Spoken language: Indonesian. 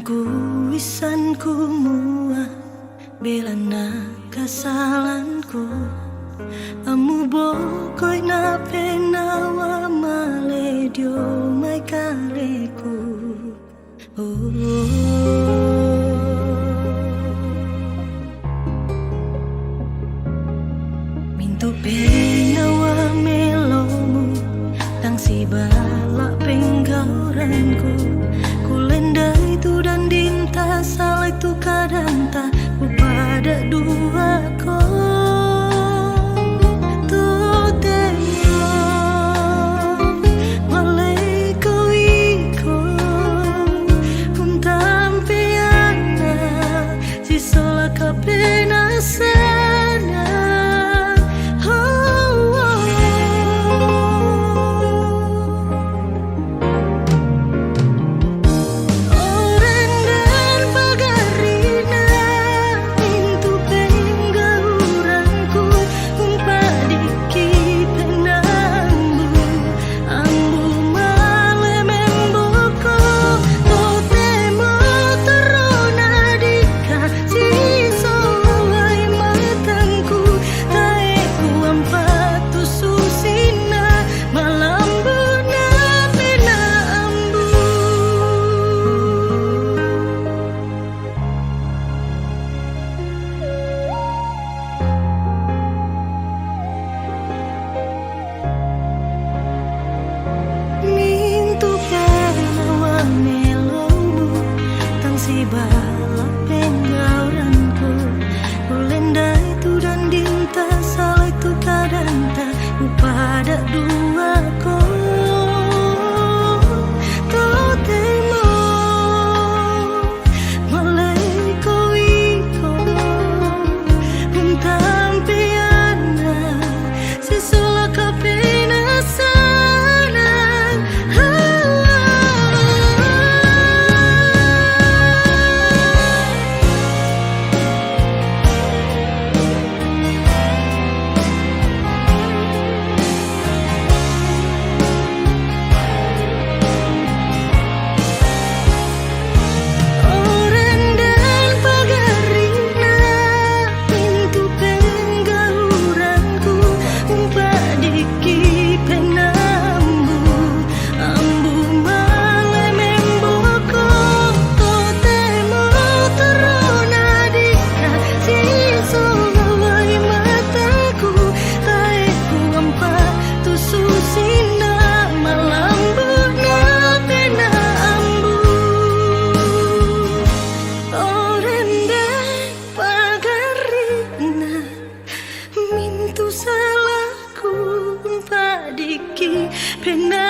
ku wisan ku mua belana kasalanku amu bokoi na penawa maledio mai kareku mintu penawa melomu tang si balak penggauranku kulenda itu dan dinta salah itu kadang tak pada dua ko balak penggauranku kulenda itu dan dinta salah itu kadang tak pada dua ko totemo malaiko iko untampiana sisula kapena sana salahku padiki pena